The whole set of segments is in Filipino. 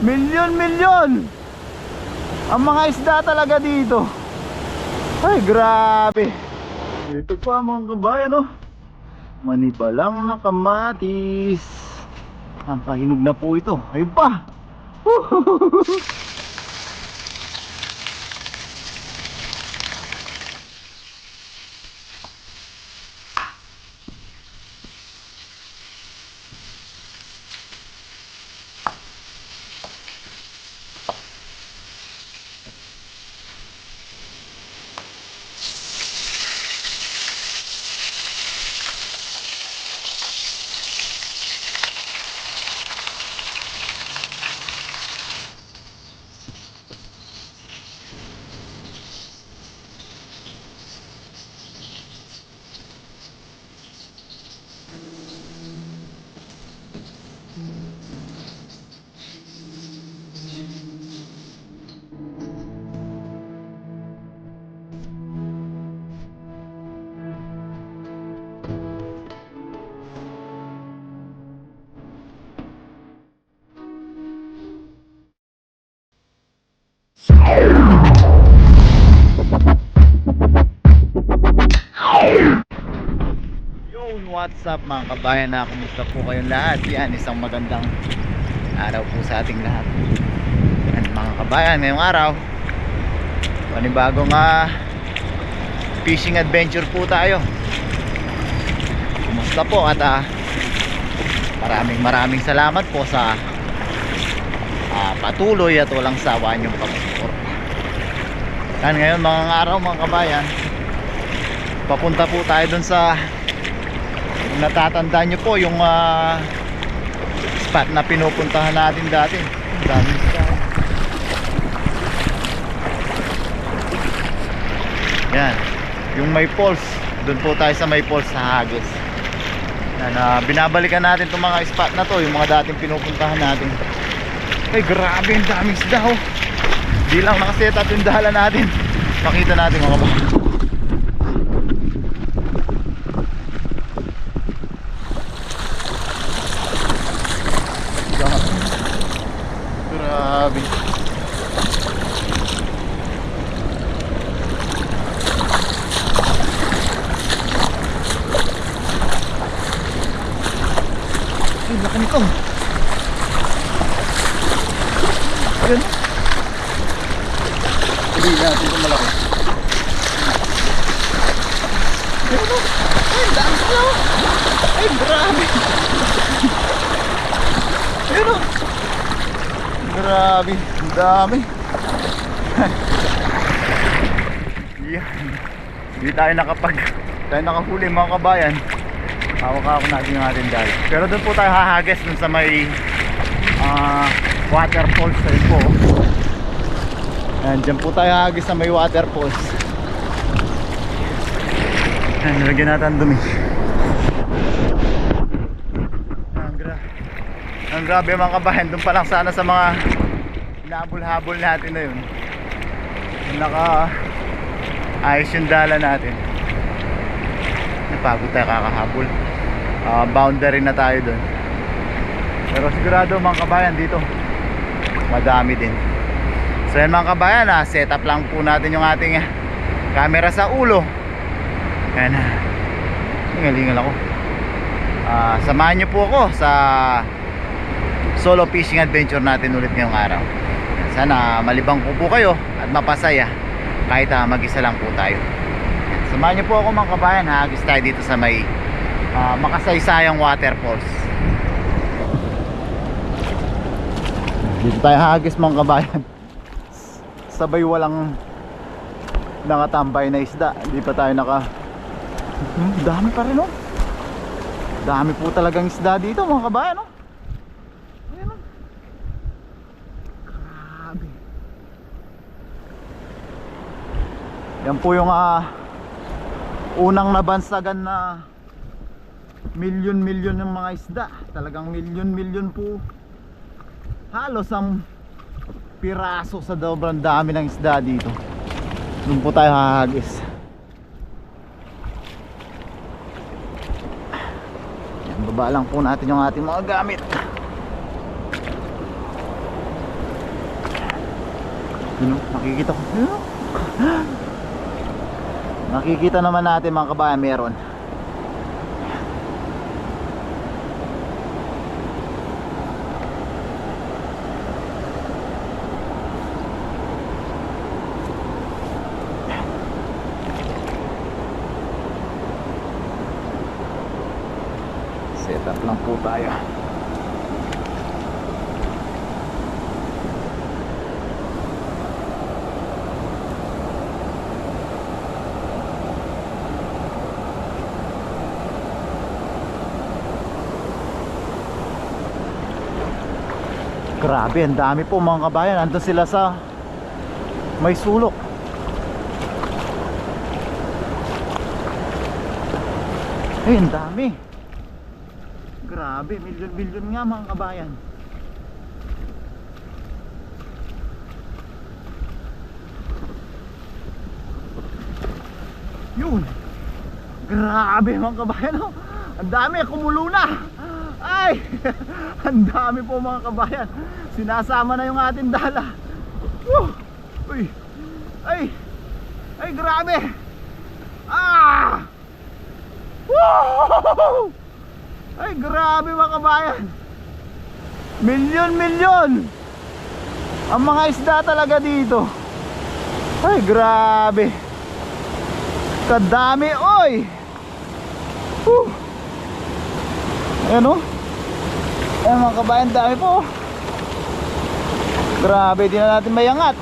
Milyon ang mga isda talaga dito. Ay grabe. Ito pa mga kabayan, oh. Mani pa lang na kamatis. Ang kahinog na po ito. Ayun pa. Yun, what's up mga kabayan na, kumusta po kayong lahat? Yan, isang magandang araw po sa ating lahat. Yan mga kabayan, ngayong araw panibagong fishing adventure po tayo. Kumusta po at maraming salamat po sa patuloy at walang sawa niyong pag-support. Yan, ngayon mga araw mga kabayan, papunta po tayo dun sa, kung natatandaan nyo po yung spot na pinupuntahan natin dati. Dami sa yan, yung may falls. Dun po tayo sa may falls sa Hagues. Yan, binabalikan natin itong mga spot na to, yung mga dating pinupuntahan natin. Ay grabe, ang daming isda, oh. Di lang nakaset up yung dahalan natin. Pakita natin mga kabayan. Grabe. Ay, laki nito. Ayan. Hindi natin ito malaki. Ayan o. Ay, dami sila o. Ay, grabe. Ayan o. Grabe, ang dami. Yan. Hindi tayo nakahuli mga kabayan. Hawak-hawak natin yung ating dali. Pero doon po tayo hahages dun sa may waterfalls. Ayun po. Yan, dyan po tayo hahages sa may waterfalls. Yan, nilagyan natin ang dumi. Ang grabe mga kabayan, doon pa lang sana sa mga nahabol-habol natin na yun. Ayos yung dala natin. Napagod tayo kakahabol. Boundary na tayo doon. Pero sigurado mga kabayan dito madami din. So yan mga kabayan, set up lang po natin yung ating camera sa ulo. Yan, hingal-hingal ako. Samahan nyo po ako sa solo fishing adventure natin ulit ngayong araw. Sana malibang po kayo at mapasaya kahit mag-isa lang po tayo. Samahan niyo po ako mga kabayan, hagis tayo dito sa may makasaysayang waterfalls. Dito tayo hagis mga kabayan. Sabay walang nakatambay na isda. Hindi pa tayo dami pa rin, oh. Dami po talagang isda dito mga kabayan, oh. Yan po yung unang nabansagan na milyon ng mga isda. Talagang milyon po. Halos ang piraso sa sobrang dami ng isda dito. Doon po tayo hahagis. Yan, baba lang po natin yung ating mga gamit. Yun, nakikita ko. Yun. Nakikita naman natin mga kabayan, meron. Set up lang po tayo. Grabe, ang dami po mga kabayan. Andun sila sa may sulok. Ay, ang dami. Grabe, milyon-milyon nga mga kabayan. Yun. Grabe mga kabayan, oh. Ang dami, kumulo na. Ay, ang dami po mga kabayan. Sinasama na yung ating dala. Uy. Ay, grabe. Ah! Woo! Ay, grabe mga kabayan. Milyon-milyon ang mga isda talaga dito. Ay, grabe. Kadami, oy. Ayan, oh. Ayan mga kabayan, dami po. Grabe, di na natin mayangat.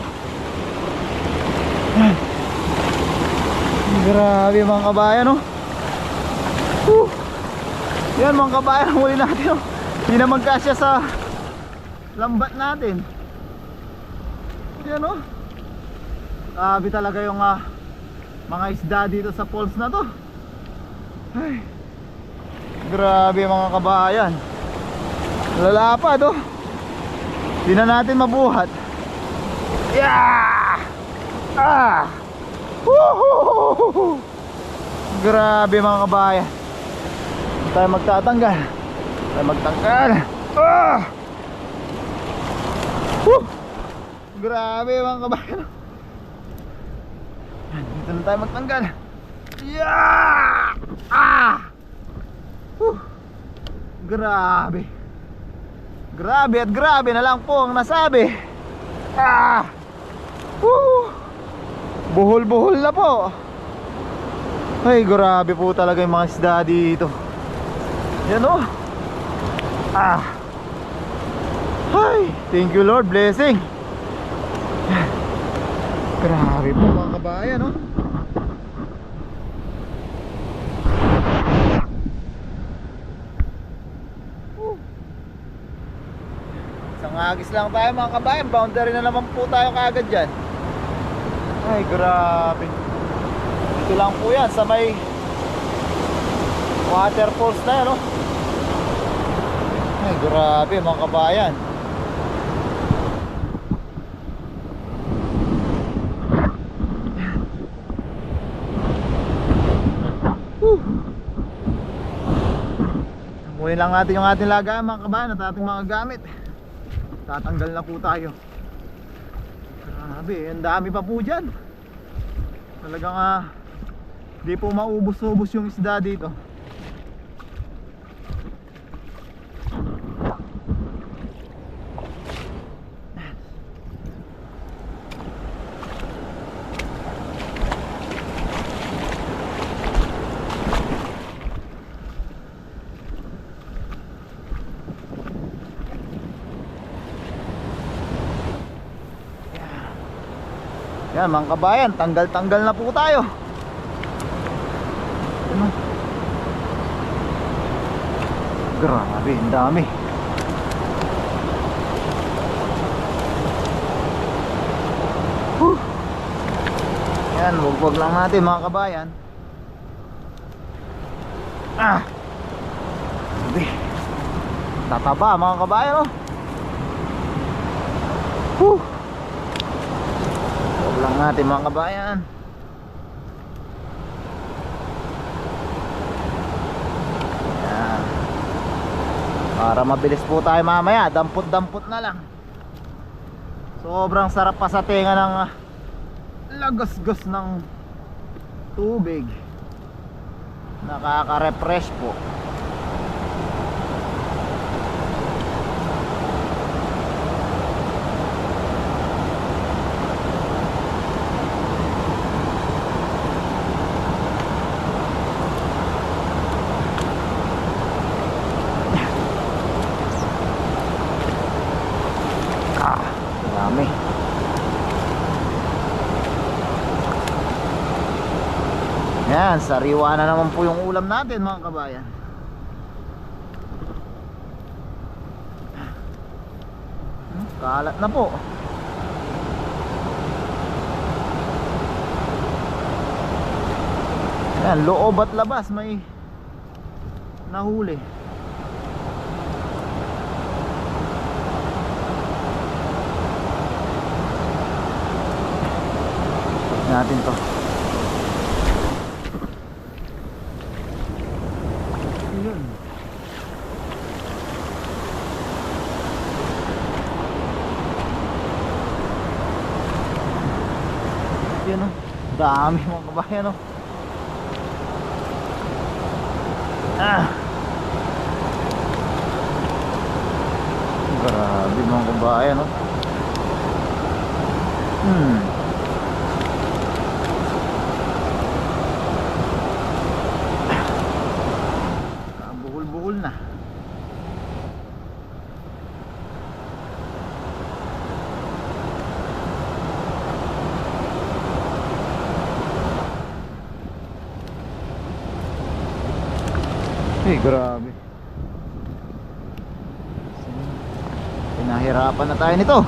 Grabe mga kabayan, oh. Yan mga kabayan, huli natin, oh. Hindi na magkasya sa lambat natin. Yan, oh. Grabe talaga yung mga isda dito sa falls na to. Ay, grabe mga kabayan. Lalapad, oh. Hindi na natin mabuhat. Yeah! Ah! Woohoo! Grabe mga kabayan. Tayo magtatanggal. Tayo magtanggal. Ah! Woo! Grabe mga kabayan. Dito na tayo magtanggal. Yeah! Ah! Woo! Grabe. Grabe at grabe na lang po ang nasabi. Ah! Woo! Buhol-buhol na po. Ay, grabe po talaga yung mga isda dito. Yan, oh. Ah. Ay, thank you Lord, blessing. Grabe po mga kabayan, oh. Isang agis lang tayo mga kabayan. Boundary na naman po tayo kaagad dyan. Ay, grabe. Ito lang po yan sa may waterfalls na yan, oh. Ay, grabe mga kabayan. Muli lang natin yung ating lagaan mga kabayan at ating mga gamit. Tatanggal na po tayo. Grabe, ang dami pa po dyan. Talagang di po maubos-ubos yung isda dito. Yan mga kabayan, tanggal-tanggal na po tayo. Ano? Grabe, ang dami. Yan, wag-wag lang natin mga kabayan. Ah! Grabe. Tataba mga kabayan, oh. Lang natin mga kabayan. Yan. Para mabilis po tayo mamaya, dampot-dampot na lang. Sobrang sarap pa sa tenga ng lagasgas ng tubig. Nakaka-refresh po. Dami. Yan, sariwa na naman po yung ulam natin mga kabayan. Kalat na po. Yan, loob at labas may nahuli. Natin to. Yun. Yan o. Dami mga kabayan o. Grabe mga kabayan o. Buhol-buhol na. Grabe. Pinahirapan na tayo nito.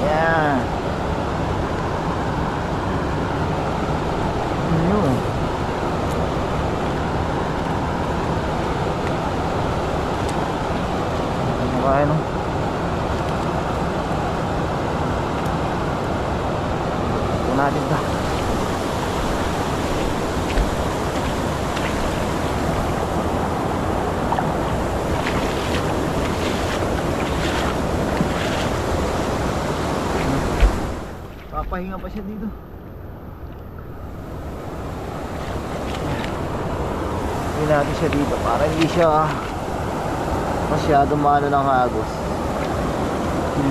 Yeah. Kaya no. Ito natin ito. Papahinga pa siya dito. Hindi natin siya dito para hindi siya masyado maano ng agos.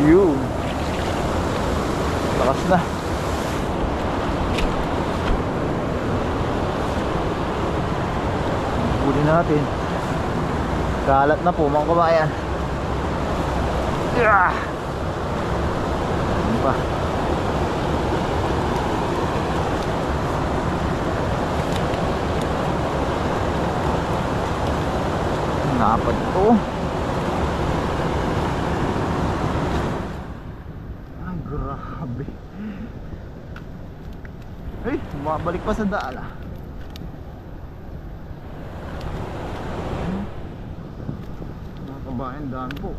Yun. Lakas na. Huli natin. Kalat na po mga kabayan. Ano pa? Napad to. Grabe. Ay, bumabalik pa sa daala. Mga kabayan, daan po.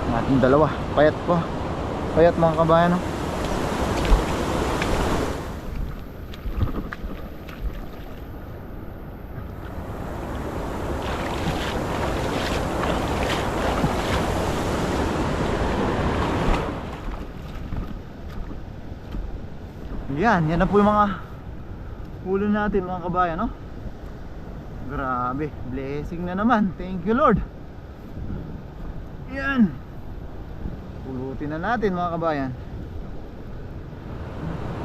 Natin dalawa, payat po. Payat mga kabayan no? Yan na po yung mga huli natin mga kabayan no? Grabe, blessing na naman. Thank you Lord. Yan, pulutin na natin mga kabayan.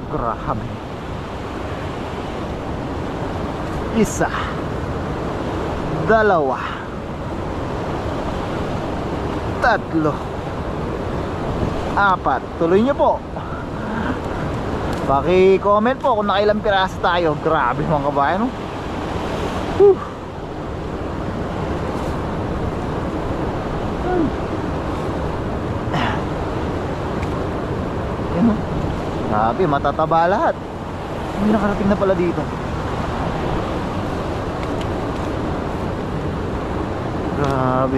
Grabe. Isa, dalawa, tatlo, apat. Tuloy nyo po. Paki-comment po kung nakailang piraso tayo. Grabe mga kabayan, no? Whew. Yan, no? Grabe, matataba lahat. Hindi nakarating na pala dito. Grabe.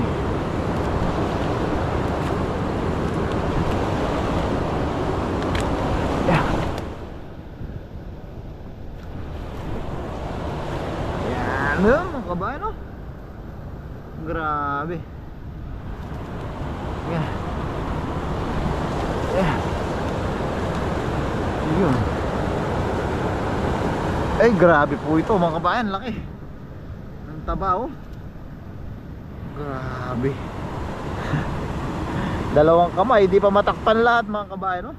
Yeah. Yan, mga kabayan, no? Grabe. Yeah. Yeah. Yun. Ay, grabe po ito mga kabayan, laki. Ang taba, oh. Grabe. Dalawang kamay, di pa matakpan lahat mga kabayan, no?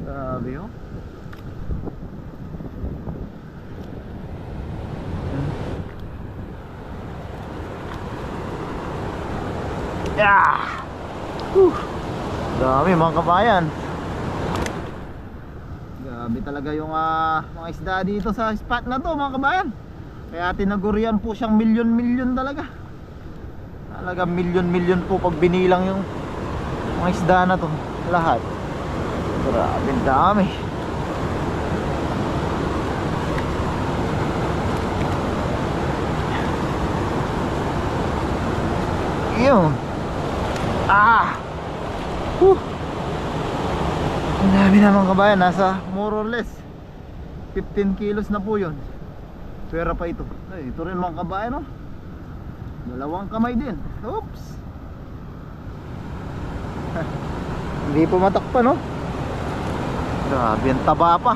Grabe, oh. Yeah. Dami mga kabayan. Grabe talaga yung mga isda dito sa spot na to mga kabayan. Kaya tinagurian po siyang milyon-milyon talaga. Talaga milyon-milyon po pag binilang yung mga isda na to. Lahat. Grabe dami. Yun. Ang dami naman kabayan. Nasa more or less 15 kilos na po yun. Pwera pa ito. Ay, ito rin mga kabayan, no? Dalawang kamay din. Oops. Hindi po matakpan, no? Grabe, ang taba pa.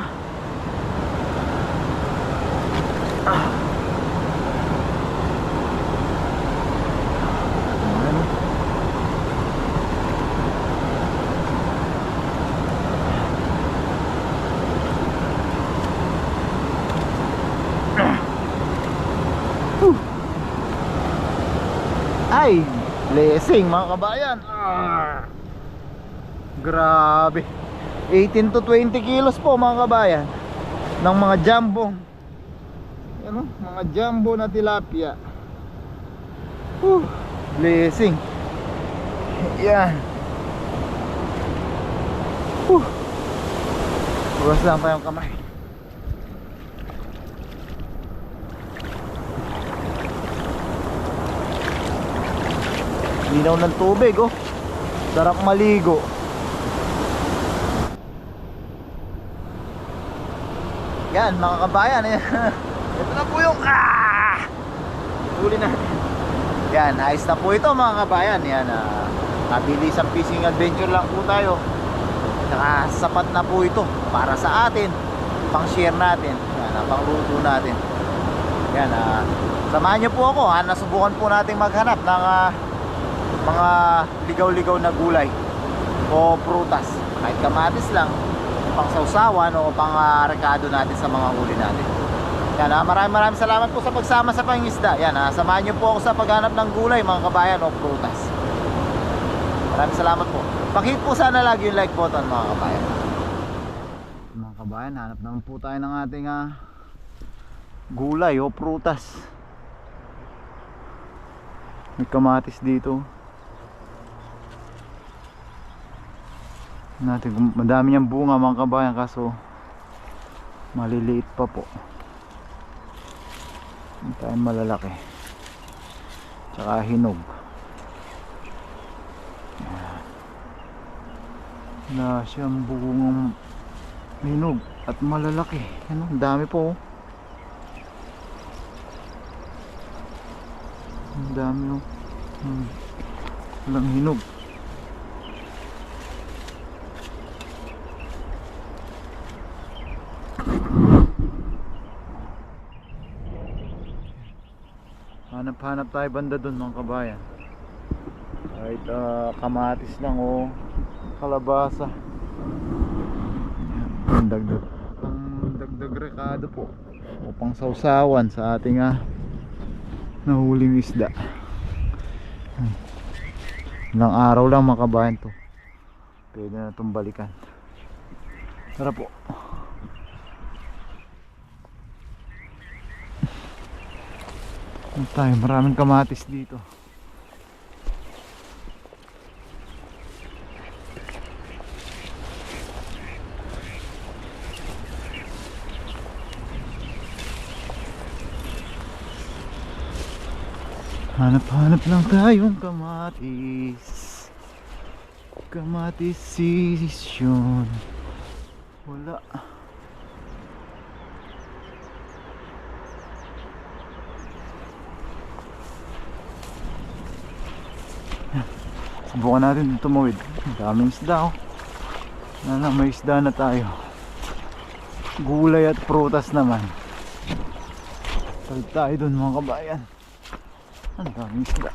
Ay, blessing mga kabayan. Grabe. 18 to 20 kilos po mga kabayan. Ng mga jumbo. Ano? Mga jumbo na tilapia. Blessing. Yan. Bukas lang pa yung kamay. Linaw ng tubig, oh. Sarap maligo. Yan mga kabayan. Ito na po yung huli natin. Yan, ayos na po ito mga kabayan. Yan, mabilisang fishing adventure lang po tayo. Saka sapat na po ito para sa atin. Pang share natin. Yan, pang luto natin. Yan, samahan nyo po ako. Nasubukan po natin maghanap ng mga ligaw-ligaw na gulay o prutas, kahit kamatis lang, pang sausawan o pang rekado natin sa mga huli natin. Yan, maraming salamat po sa pagsama sa pangingisda. Yan, samahan nyo po ako sa paghanap ng gulay mga kabayan o prutas. Maraming salamat po. Pakihit po sana lagi yung like button mga kabayan. Mga kabayan, hanap naman po tayo ng ating gulay o prutas. May kamatis dito natin, madami niyang bunga mga kabayan, kaso maliliit pa po. Hindi tayo malalaki. Tsaka hinog. Wala siyang bungang hinog at malalaki. Ano, dami po. Ang dami, oh. Walang hinog. Hanap tayo banda dun mga kabayan. Kahit kamatis lang o kalabasa. Ang dagdag rekado po o pang sausawan sa ating nahuling isda. Ilang araw lang mga kabayan to. Pwede na itong balikan. Tara po. Ano tayo? Maraming kamatis dito. Hanap-hanap lang tayong kamatis. Kamatis sisyon. Wala. Subukan natin tumawid. Daming isda, oh. May isda na tayo. Gulay at prutas naman. Talit tayo dun, mga kabayan. Ang daming isda.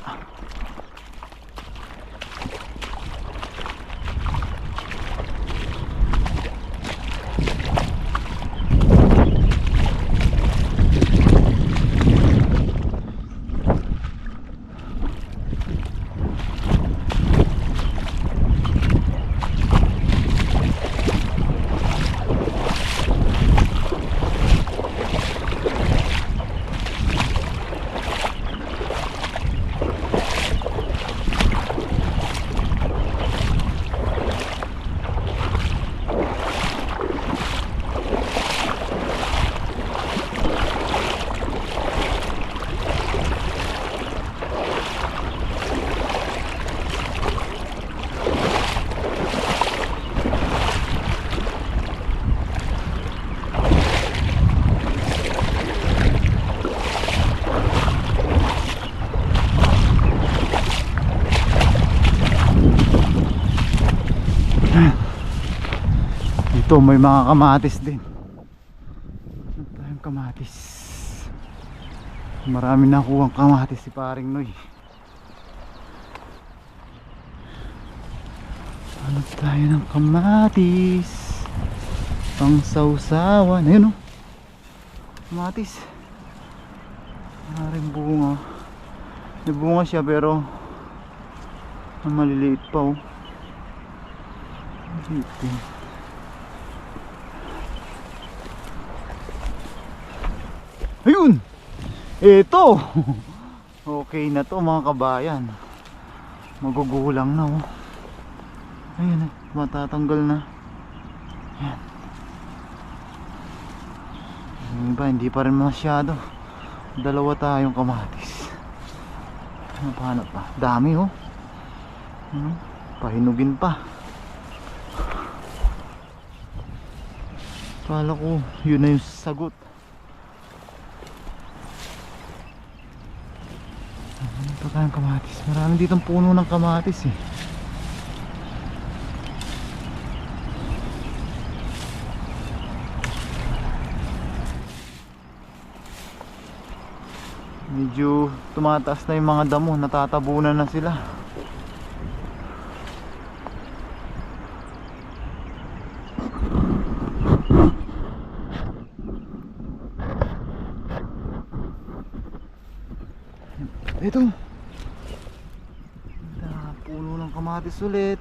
Ito may mga kamatis din. Ano tayong kamatis? Marami nakuhang kamatis si paring Noy. Ano tayo ng kamatis? Pang sausawan. Ayun, oh. Kamatis. Maraming bunga. May bunga siya pero maliliit pa, oh. Maliliit. Ayun! Ito! Okay na to, mga kabayan. Magugulang na, oh. Ayun, matatanggal na. Ayan. Yung iba, hindi pa rin masyado. Dalawa tayong kamatis. Paano pa? Dami, oh. Pahinugin pa. Kala ko yun na yung sagot. Ito tayong kamatis. Marami ditong puno ng kamatis, eh. Medyo tumataas na yung mga damo. Natatabunan na sila. Ito, puno ng kamatis ulit.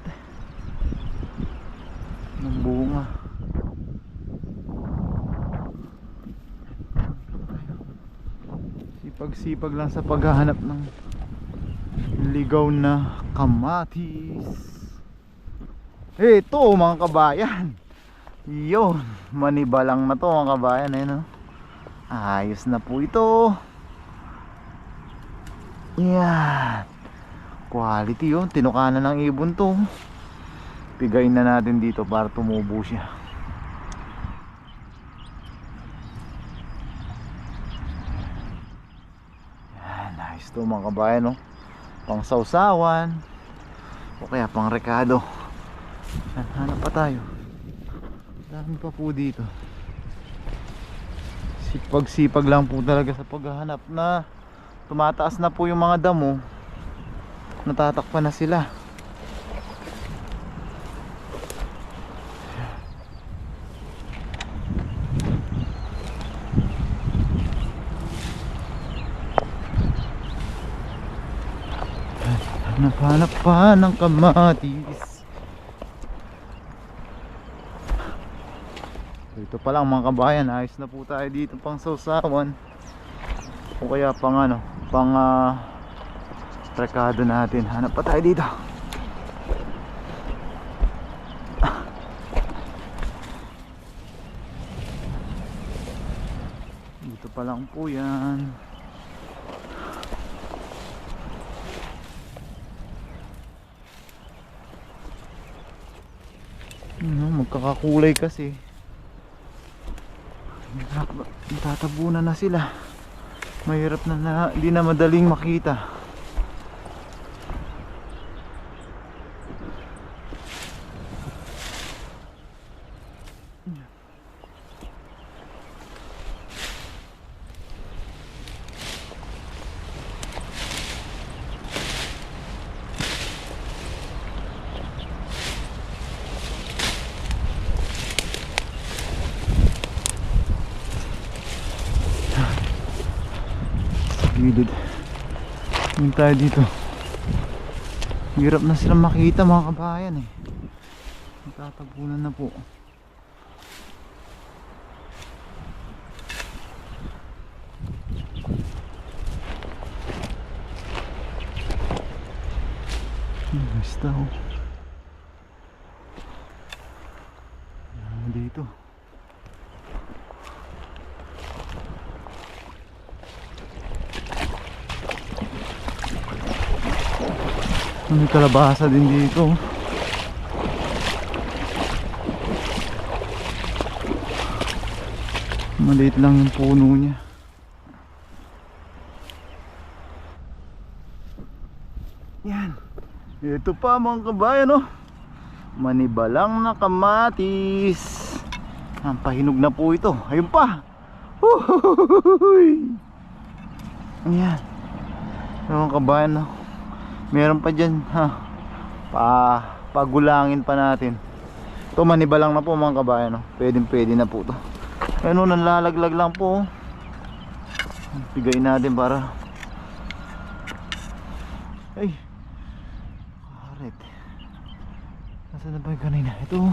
Ng bunga. Sipag-sipag lang sa paghahanap ng ligaw na kamatis. Ito, mga kabayan. Yun, manibalang na to, mga kabayan. Ayun, oh. Ayos na po ito. Yan. Quality, yun. Tinukanan ng ibon to. Pigayin na natin dito para tumubo siya. Yan. Nice to, mga kabayan, oh. Pang sausawan o kaya pang rekado. Hanap pa tayo. Dami pa po dito. Sipag-sipag lang po talaga sa paghahanap na tumataas na po yung mga damo. Natatakpan na sila. Hanap pa ng kamatis. Ito pa lang mga kabayan, ayos na po tayo dito pang sausawan. O kaya pang ano, pang trekado natin. Hanap pa tayo dito. Dito pa lang po yan. Magkakakulay kasi. Tatabunan na sila. Mahirap na, hindi na madaling makita. Gilid. Tingin tayo dito. Hirap na silang makita mga kabayan eh. Tatabunan na po. Basta oh. Dito. May kalabasa din dito. Maliit lang yung puno niya. Yan. Ito pa mga kabayan oh. Manibalang na kamatis. Ang pahinog na po ito. Ayun pa. Huhuhuhuy. Ayan. Mga kabayan oh. Meron pa dyan ha. Pagulangin pa natin. Ito manibalang na po mga kabayan no? Pwede na po to. Ano, nanlalaglag lang po. Pigain natin para. Ay karet. Nasaan na ba yung kanina? Ito.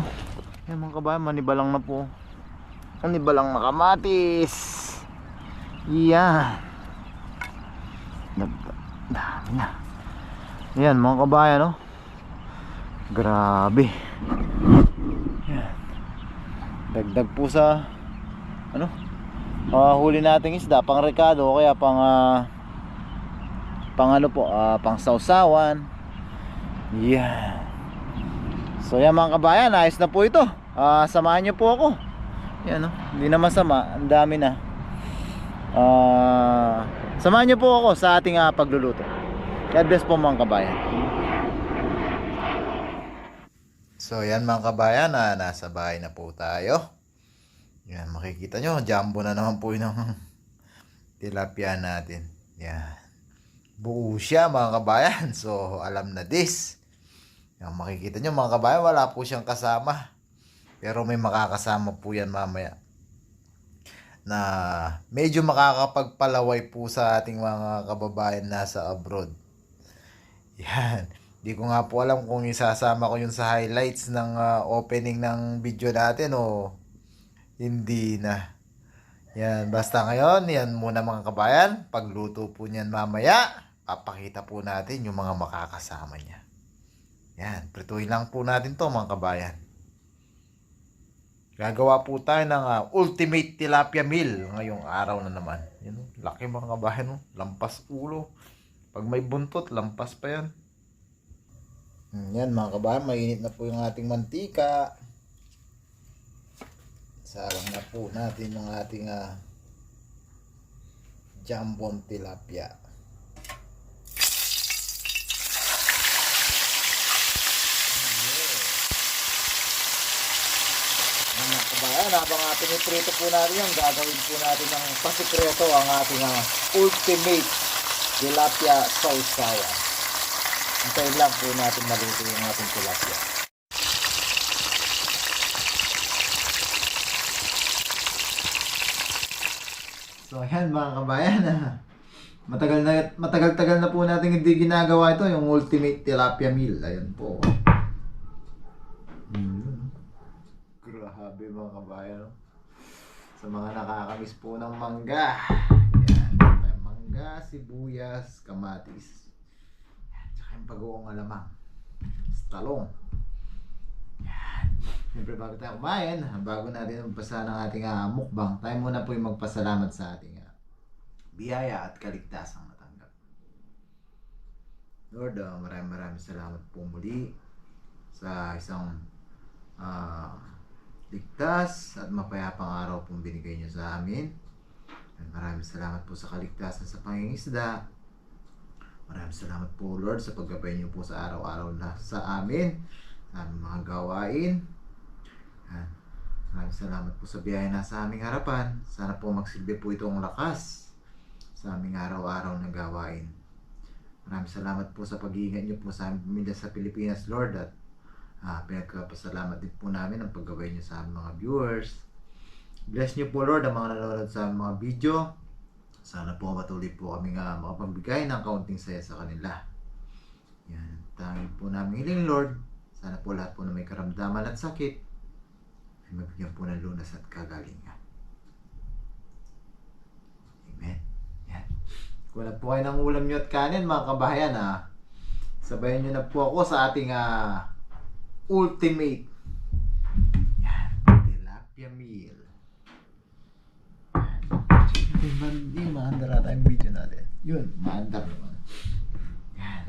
Yan mga kabayan, manibalang na po. Manibalang na kamatis. Yan. Dami na. Yan mga kabayan no. Grabe. Yan. Dagdag po sa ano? Huli nating isda pang rekado o kaya pang ano po, pang sausawan. Yan. So yan mga kabayan, ayos na po ito. Samahan niyo po ako. Yan no. Hindi na masama, ang dami na. Samahan niyo po ako sa ating pagluluto. God bless po mga kabayan. So yan mga kabayan, nasa bahay na po tayo. Yan, makikita nyo, jumbo na naman po yung tilapia natin. Yan, buo siya mga kabayan. So alam na this. Yan, makikita nyo mga kabayan, wala po siyang kasama. Pero may makakasama po yan mamaya, na medyo makakapagpalaway po sa ating mga kababayan nasa abroad. Yan, di ko nga po alam kung isasama ko yun sa highlights ng opening ng video natin o hindi na. Yan, basta ngayon, yan muna mga kabayan. Pagluto po niyan mamaya, papakita po natin yung mga makakasama niya. Yan, prituhin lang po natin to mga kabayan. Gagawa po tayo ng ultimate tilapia meal ngayong araw na naman. Yan, laki mga kabayan, lampas ulo. Pag may buntot, lampas pa yan. Yan mga kabayan, mainit na po yung ating mantika. Salang na po natin yung ating jambon tilapia. Mga kabayan, habang piniprito po natin yan, gagawin po natin ng pasikreto ang ating ultimate tilapia sausawan. Hintayin lang po natin maluto yung ating tilapia. So ayan mga kabayan, matagal na po natin hindi ginagawa ito, yung ultimate tilapia meal. Ayan po. Grabe mga kabayan. Sa mga nakakamiss po ng mangga. Yan. May mangga, sibuyas, kamatis. Yan. Tsaka yung bagoong alamang. Talong. Yan. Siyempre bago tayo kumain, bago natin magpasa ng ating mukbang, tayo muna po yung magpasalamat sa ating biyaya at kaligtasang natanggap. Lord, maraming salamat po muli sa isang ligtas at mapayapang araw pong binigay niyo sa amin. At maraming salamat po sa kaligtasan sa pangingisda. Maraming salamat po Lord sa paggabay niyo po sa araw-araw na sa amin, sa aming mga gawain. At maraming salamat po sa biyaya na sa aming harapan. Sana po magsilbi po itong lakas sa aming araw-araw na gawain. Maraming salamat po sa pag-iingat niyo po sa aming pamilya sa Pilipinas Lord, at pinagpapasalamat din po namin ang paggabay niyo sa aming mga viewers. Bless niyo po Lord ang mga nanonood sa aming mga video. Sana po patuloy po kami makapagbigay ng kaunting saya sa kanila. Yan, tanging po namin hiling Lord. Sana po lahat po na may karamdaman at sakit ay mabigyan po ng lunas at kagalingan. Amen. Yan. Kung wala po kayo ng ulam nyo at kanin mga kabahayan, sabayan nyo na po ako sa ating ultimate tilapia meal. Hindi maandar natin yung video natin. Yun, maandar naman. Yan.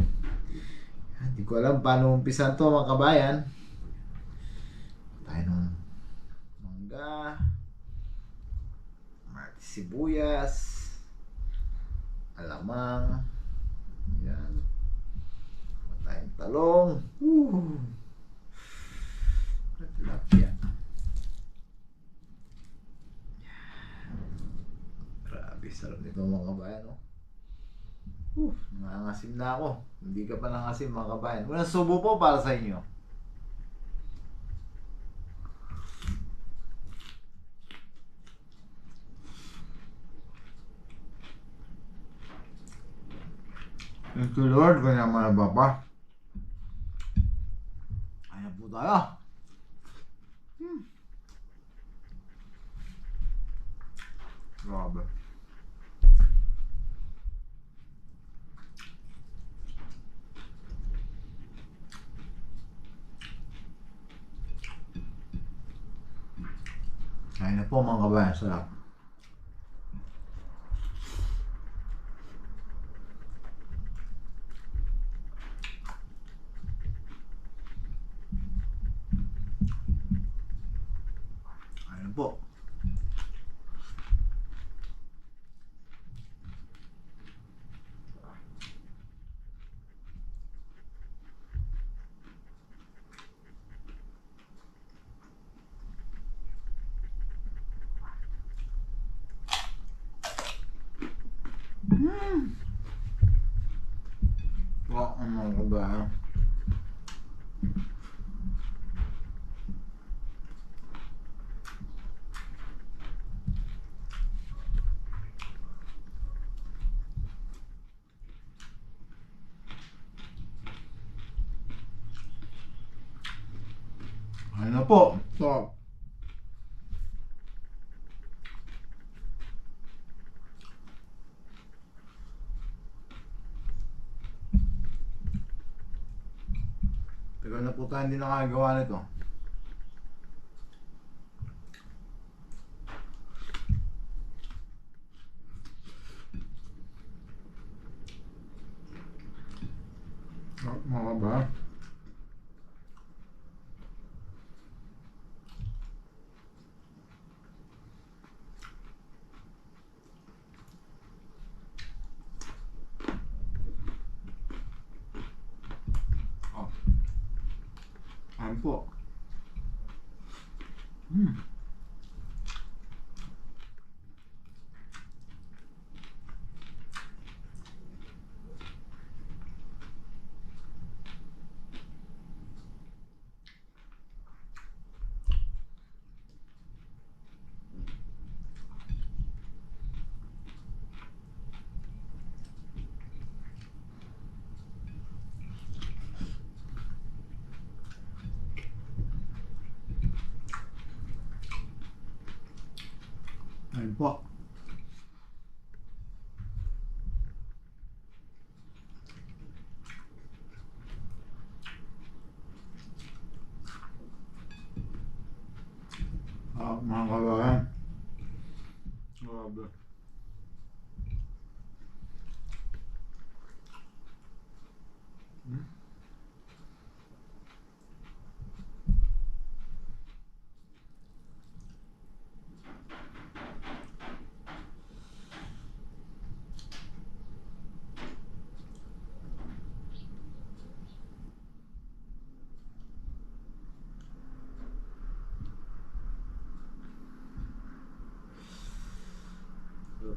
Hindi ko alam paano umpisan to mga kabayan. Tayo ng mangga, sibuyas, alamang, yan, tayong talong, tilapia. Grabe, sarap nito mga kabayan, no? Nangangasim na ako. Hindi ka pa nangasim mga kabayan. Unang subo po para sa inyo. Thank you Lord, kanya mga baba. Ayan po tayo. Grabe. Ayan na po mga kabayan, sarap. Ayan po. Wow, mga kabayan. Ano po? So, tagal na po tayo hindi nakagawa nito. Mga ba? Ayan po. Ayun po. Mga kabayan. Grabe.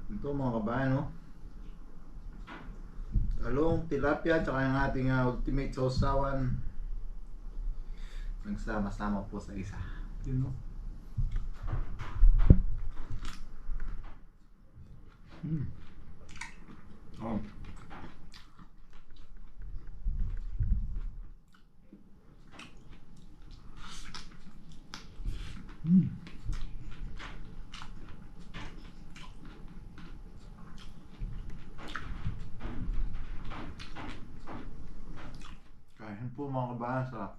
Ito mga kabayan, no? Talong, tilapia, tsaka yung ating ultimate sausawan. Nagsama-sama po sa isa. Yun, no? Oh. Kain po mga kabayan, sarap.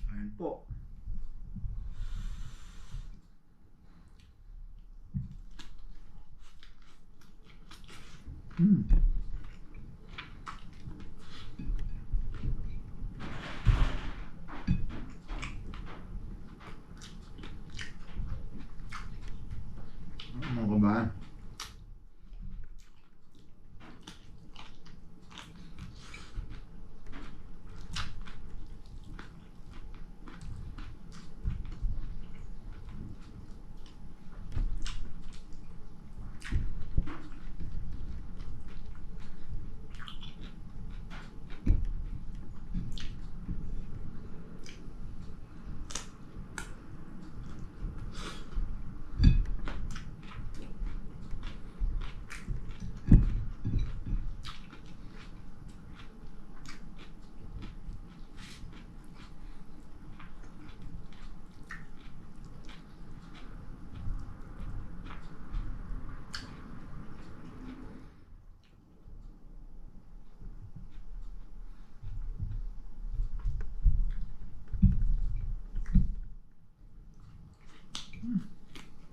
Kain po. Mm.